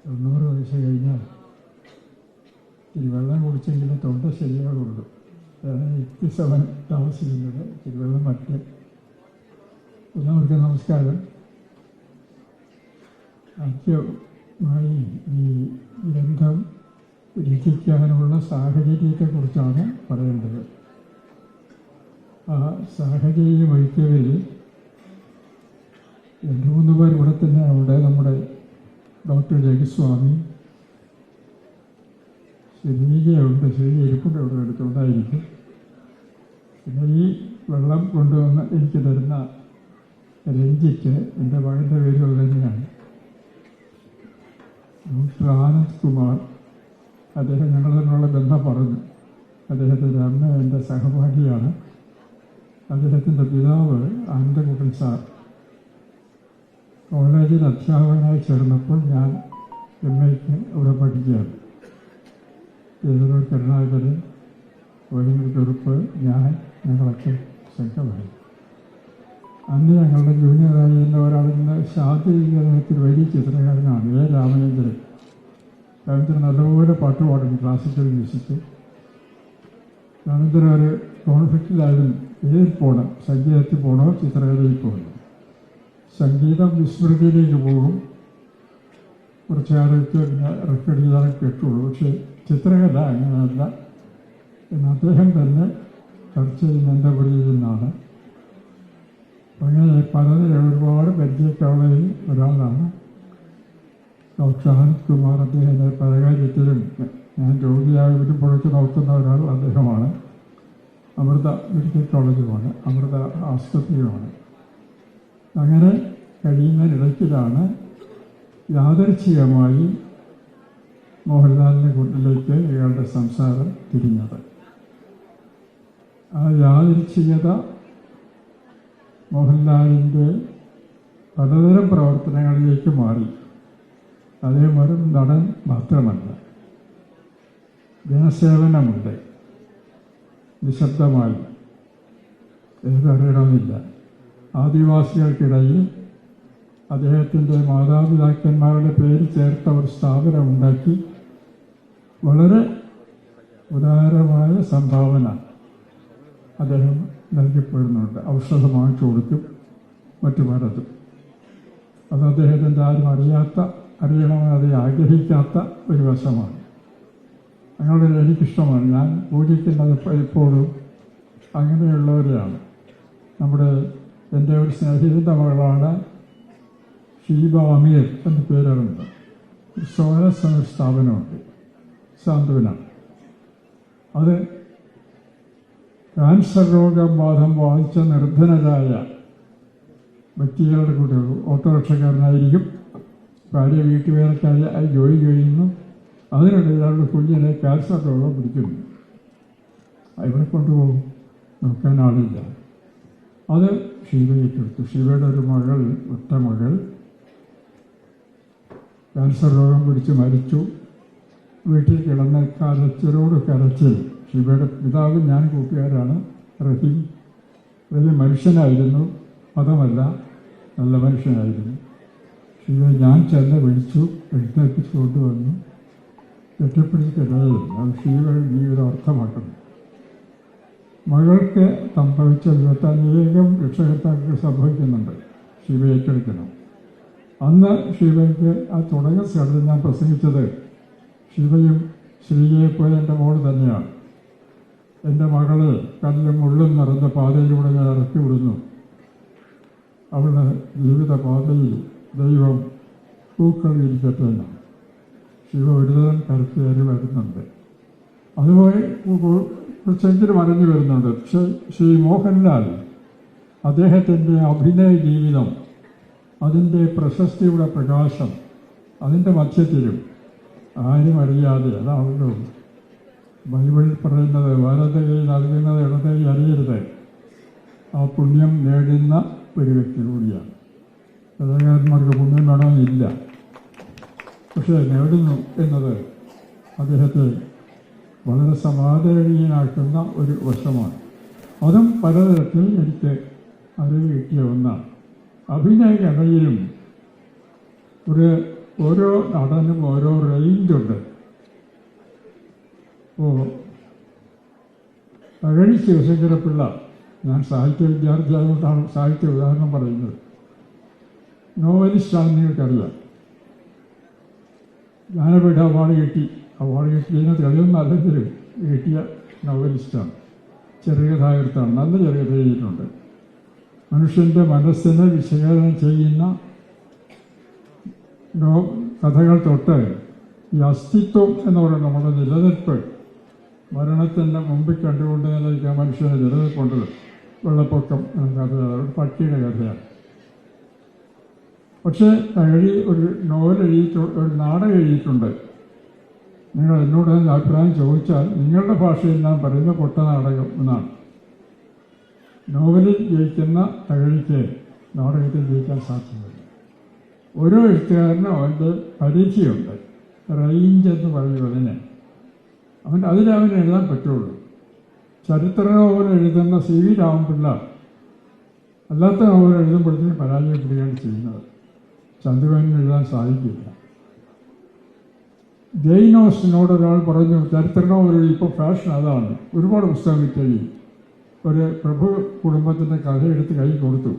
90 വയസ്സ് കഴിഞ്ഞാൽ ഇത്തിരി വെള്ളം കുടിച്ചെങ്കിലും തൊണ്ട ശരിയാകുള്ളൂ. അതാണ് യുക്തിസമൻ താമസിക്കുന്നത്. ഇത്തിരി വെള്ളം മറ്റ്. എല്ലാവർക്കും നമസ്കാരം. ആദ്യമായി ഈ ഗ്രന്ഥം രചിക്കാനുള്ള സാഹചര്യത്തെക്കുറിച്ചാണ് പറയേണ്ടത്. ആ സാഹചര്യം ഒരുക്കിയതിൽ 2-3 പേർ ഇവിടെ തന്നെ ഉണ്ട്. നമ്മുടെ ഡോക്ടർ ജഗസ്വാമി, ശ്രീജയുണ്ട്, ശ്രീജ ഇരിപ്പുണ്ട് ഇവിടെ എടുത്തുകൊണ്ടായിരിക്കും. പിന്നെ ഈ വെള്ളം കൊണ്ടുവന്ന് എനിക്ക് തരുന്ന രഞ്ജിത്ത്, എൻ്റെ മകൻ്റെ പേരുകൾ തന്നെയാണ്. ഡോക്ടർ ആനന്ദ് കുമാർ, അദ്ദേഹം ഞങ്ങൾ തമ്മിലുള്ള ബന്ധം പറഞ്ഞു. അദ്ദേഹത്തിൻ്റെ അമ്മ എൻ്റെ സഹപാഠിയാണ്. അദ്ദേഹത്തിൻ്റെ പിതാവ് അനന്തകുട്ടൻ സാർ കോളേജിൽ അധ്യാപകനായി ചേർന്നപ്പോൾ ഞാൻ MA-ക്ക് അവിടെ പഠിക്കുകയാണ്. ഏതൊരു കരുണാകരൻ, വൈകുന്നേരക്കുറിപ്പ്, ഞങ്ങളൊക്കെ സംഘമായി. അന്ന് ഞങ്ങളുടെ ജൂനിയറായി എന്ന ഒരാളിന്ന് ശാസ്ത്രീയത്തിൽ വലിയ ചിത്രകാരനാണ് രാമചന്ദ്രൻ. രാമചന്ദ്രൻ നല്ലപോലെ പാട്ട് പാടും, ക്ലാസിക്കൽ മ്യൂസിക്. രാമചന്ദ്രൻ ഒരു കോൺഫ്ലിക്റ്റിലായാലും ഏതിൽ പോകണം, സംഗീതത്തിൽ പോകണോ ചിത്രകലയിൽ പോകണം. സംഗീതം വിസ്മൃതിയിലേക്ക് പോകും, കുറച്ച് കാലത്ത് പിന്നെ റെക്കോർഡ് ചെയ്താൽ കേട്ടുള്ളൂ. പക്ഷേ ചിത്രകല അങ്ങനെയല്ല എന്ന് അദ്ദേഹം തന്നെ ചർച്ച ചെയ്യുന്നതിൻ്റെ പുറകിൽ നിന്നാണ്. അങ്ങനെ പലതിലും ഒരുപാട് പരിചയക്കാവുന്നതിൽ ഒരാളാണ് ഡോക്ടർ ആനന്ദ് കുമാർ. അദ്ദേഹത്തെ പല കാര്യത്തിലും ഞാൻ രോഗിയായി വരുമ്പോഴേക്ക് നോക്കുന്ന ഒരാൾ അദ്ദേഹമാണ്. അമൃത മെഡിക്കൽ കോളേജുമാണ്, അമൃത ആസ്പത്രിയുമാണ്. അങ്ങനെ കഴിയുന്നതിനിടയ്ക്കിലാണ് യാദൃച്ഛികമായി മോഹൻലാലിൻ്റെ കൂട്ടിലേക്ക് ഇയാളുടെ സംസാരം തിരിഞ്ഞത്. ആ യാദൃച്ഛികത മോഹൻലാലിൻ്റെ പലതരം പ്രവർത്തനങ്ങളിലേക്ക് മാറി. അദ്ദേഹം ഒരു നടൻ മാത്രമല്ല, ജനസേവനമുണ്ട്. നിശബ്ദമായി, ഏതറിയണമെന്നില്ല. ആദിവാസികൾക്കിടയിൽ അദ്ദേഹത്തിൻ്റെ മാതാപിതാക്കന്മാരുടെ പേര് ചേർത്ത ഒരു സ്ഥാപനം ഉണ്ടാക്കി വളരെ ഉദാരമായ സംഭാവന അദ്ദേഹം നൽകിപ്പോരുന്നുണ്ട്. ഔഷധം വാങ്ങിച്ചു കൊടുക്കും, മറ്റു പലതും. അത് അദ്ദേഹത്തിൻ്റെ ആരും അറിയണമെന്ന് ആഗ്രഹിക്കാത്ത ഒരു വശമാണ്. അങ്ങനെ എനിക്കിഷ്ടമാണ്. ഞാൻ പൂജിക്കുന്നത് ഇപ്പോഴും അങ്ങനെയുള്ളവരെയാണ്. എൻ്റെ ഒരു സ്നേഹിതൻ്റെ മകളാണ് ഷീബ അമീർ എന്ന പേരുണ്ട്. ഒരു സ്വയംസേവന സ്ഥാപനമുണ്ട്, സാന്ത്വന. അത് ക്യാൻസർ രോഗബാധം ബാധിച്ച നിർധനരായ വ്യക്തികളുടെ കൂടെ ഓട്ടോറിക്ഷക്കാരനായിരിക്കും, ഭാര്യ വീട്ടുവേലക്കായി ജോലി ചെയ്യുന്നു. അതിനിടയിൽ അവരുടെ കുഞ്ഞിനെ ക്യാൻസർ രോഗം പിടിക്കുന്നു. ഇവിടെ കൊണ്ടുപോകും, നോക്കാൻ ആളില്ല. അത് ഷീബയ്ക്കെടുത്തു. ഷീബയുടെ ഒരു മകൾ, ഒറ്റ മകൾ, ക്യാൻസർ രോഗം പിടിച്ച് മരിച്ചു. വീട്ടിൽ കിടന്ന കരച്ചിൽ. ഷീബയുടെ പിതാവ് ഞാൻ കൂട്ടുകാരാണ്. റഹീം മനുഷ്യനായിരുന്നു, മതമല്ല, നല്ല മനുഷ്യനായിരുന്നു. ഷീബയെ ഞാൻ ചെന്ന് വിളിച്ചു, എഴുന്നേൽപ്പിച്ച് കൊണ്ടുവന്നു. കെട്ടിപ്പിടിച്ചിട്ടില്ല. അത് ഷീബയുടെ ജീവിതം അർത്ഥമാക്കുന്നു. മകൾക്ക് സംഭവിച്ച വിധത്തിൽ അനേകം രക്ഷകർത്താക്കൾ സംഭവിക്കുന്നുണ്ട്. ഷീബ ഏറ്റെടുക്കണം. അന്ന് ഷീബയ്ക്ക് ആ തുടങ്ങിയ സ്ഥലത്ത് ഞാൻ പ്രസംഗിച്ചത് ഷീബയും ശ്രീജയെപ്പോലെ എൻ്റെ മോൾ തന്നെയാണ്. എൻ്റെ മകളെ കല്ലും മുള്ളും നിറഞ്ഞ പാതയിലൂടെ ഞാൻ ഇറക്കി വിടുന്നു. അവളുടെ ജീവിത പാതയിൽ ദൈവം പൂക്കൾ ഇരിക്കട്ടെ എന്നാണ്. ശിവ ഒരുതരം കരുത്തേറി വരുന്നുണ്ട്. അതുപോലെ കുറച്ചെങ്കിലും അറിഞ്ഞു വരുന്നുണ്ട്. പക്ഷേ ശ്രീ മോഹൻലാൽ അദ്ദേഹത്തിൻ്റെ അഭിനയ ജീവിതം, അതിൻ്റെ പ്രശസ്തിയുടെ പ്രകാശം, അതിൻ്റെ മധ്യത്തിലും ആരും അറിയാതെ, അതാണല്ലോ ബൈബിളിൽ പറയുന്നത്, വലത് കൈ നൽകുന്നത് ഇടത് കൈ അറിയരുത്. ആ പുണ്യം നേടുന്ന ഒരു വ്യക്തി കൂടിയാണ്. കലാകാരന്മാർക്ക് പുണ്യം വേണമെന്നില്ല, പക്ഷേ നേടുന്നു എന്നത് അദ്ദേഹത്തെ വളരെ സമാധാനീയനാക്കുന്ന ഒരു വശമാണ്. അതും പലതരത്തിൽ എനിക്ക് അറിവ് കിട്ടിയ ഒന്നാണ്. അഭിനയ കലയിലും ഒരു ഓരോ നടനും ഓരോ റേഞ്ചുണ്ട്. ഇപ്പോൾ തകഴി ശിവശങ്കരപ്പിള്ള, ഞാൻ സാഹിത്യ വിദ്യാർത്ഥിയായതുകൊണ്ടാണ് സാഹിത്യ ഉദാഹരണം പറയുന്നത്, നോവലിസ്റ്റാണെന്ന് നിങ്ങൾക്കറിയാം. ജ്ഞാനപീഠ അവാർഡ് കിട്ടിയതിന് തെളിവൊന്നും അല്ലെങ്കിലും കിട്ടിയ നോവലിസ്റ്റാണ്, ചെറുകഥാകൃത്താണ്, നല്ല ചെറുകഥ എഴുതിയിട്ടുണ്ട്. മനുഷ്യൻ്റെ മനസ്സിനെ വിശകലനം ചെയ്യുന്ന കഥകൾ തൊട്ട് ഈ അസ്തിത്വം എന്ന് പറയുന്ന നമ്മുടെ നിലനിൽപ്പ്, മരണത്തിൻ്റെ മുമ്പിൽ കണ്ടുകൊണ്ട് നിലനിൽക്കാൻ മനുഷ്യനെ നിലനിൽപ്പുണ്ട്. വെള്ളപ്പൊക്കം എന്ന കഥ ഒരു പട്ടിയുടെ കഥയാണ്. പക്ഷേ തകഴി ഒരു നോവൽ ഒരു നാടകം എഴുതിയിട്ടുണ്ട്. നിങ്ങൾ എന്നോട് അഭിപ്രായം ചോദിച്ചാൽ നിങ്ങളുടെ ഭാഷയിൽ ഞാൻ പറയുന്ന പൊട്ട നാടകം എന്നാണ്. നോവലിൽ ജയിക്കുന്ന തകഴിക്ക് നാടകത്തിൽ ജയിക്കാൻ സാധ്യമല്ല. ഓരോ എഴുത്തുകാരനും അവൻ്റെ പരിധിയുണ്ട്, റേഞ്ച് എന്ന് പറയുന്നതിന്. അതിലവൻ എഴുതാൻ പറ്റുള്ളൂ. ചരിത്ര നോവൽ എഴുതുന്ന CV രാമപിള്ള അല്ലാത്ത നോവൽ എഴുതുമ്പോഴത്തേക്കും പരാജയപ്പെടുകയാണ് ചെയ്യുന്നത്. ചന്ദ്രബാബുവിന് എഴുതാൻ സാധിക്കില്ല. ജെയിൻ ഓസ്റ്റനോട് ഒരാൾ പറഞ്ഞു, ചരിത്ര നോവൽ ഇപ്പോൾ ഫാഷൻ അതാണ്, ഒരുപാട് പുസ്തകം വിറ്റഴി. ഒരു പ്രഭു കുടുംബത്തിൻ്റെ കഥ എടുത്ത് കൈ കൊടുത്തു.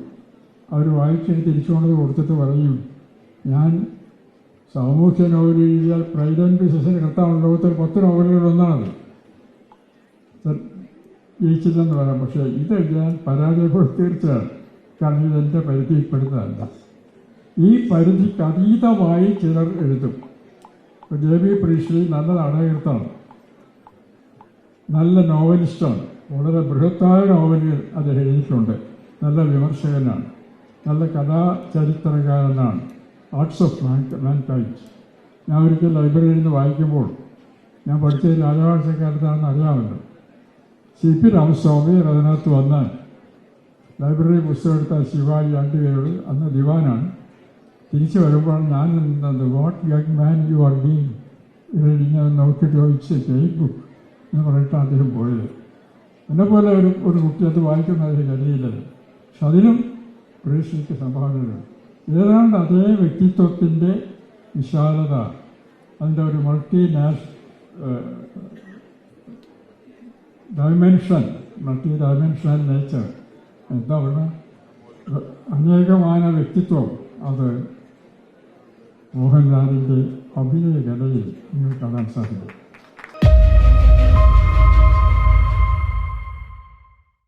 അവർ വായിച്ചിട്ട് തിരിച്ചുകൊണ്ട് കൊടുത്തിട്ട് പറയും, ഞാൻ സാമൂഹ്യ നോവൽ എഴുതിയാൽ പ്രൈഡ് ആൻഡ് പീസസിന് കർത്താവ് ലോകത്തിൽ 10 നോവലുകളൊന്നാണത്, ജയിച്ചില്ലെന്ന് പറയാം. പക്ഷേ ഇതെഴുതാൻ പരാജയപ്പെടും തീർച്ചയാണ്. കാരണം ഇതെൻ്റെ പരിധിയിൽപ്പെടുന്നതല്ല. ഈ പരിധിക്ക് അതീതമായി ചിലർ എഴുതും. ഇപ്പോൾ JB പ്രീഷ്ലി നല്ല നാടകകൃത്താണ്, നല്ല നോവലിസ്റ്റാണ്, വളരെ ബൃഹത്തായ നോവലുകൾ അദ്ദേഹം എഴുതിയിട്ടുണ്ട്, നല്ല വിമർശകനാണ്, നല്ല കഥാചരിത്രകാരനാണ്. ആർട്സ് ഓഫ് മാൻകൈൻഡ് ഞാൻ ഒരിക്കൽ ലൈബ്രറിയിൽ നിന്ന് വായിക്കുമ്പോൾ, ഞാൻ പഠിച്ചത് രാജവാഴ്ചക്കാലത്താണെന്ന് അറിയാമല്ലോ, CP രാമസ്വാമി അതിനകത്ത് വന്ന് ലൈബ്രറി പുസ്തകം എടുത്ത ശിവാജി ആണ്ടികയോട്, അന്ന് ദിവാനാണ്, തിരിച്ചു വരുമ്പോഴാണ് ഞാൻ നിന്നത്. What young man you are being, ഇങ്ങനെ നോക്കിയിട്ട് ചോദിച്ച് ബുക്ക് എന്ന് പറഞ്ഞിട്ടാണ് അദ്ദേഹം പോയത്. എന്നെപ്പോലെ ഒരു കുട്ടി അത് വായിക്കുന്നതിന് കഴിയില്ലല്ലോ. പക്ഷെ അതിനും പ്രേക്ഷകർക്ക് സംഭാവനകളുണ്ട്. ഏതാണ്ട് അതേ വ്യക്തിത്വത്തിൻ്റെ വിശാലത, അതിൻ്റെ ഒരു മൾട്ടി ഡയമെൻഷണൽ നേച്ചർ, എന്താ പറയുക, അനേകമായ വ്യക്തിത്വം, അത് മോഹൻലാലിൻ്റെ അഭിനയ കലയിൽ നിങ്ങൾ കാണാൻ സാധിക്കും.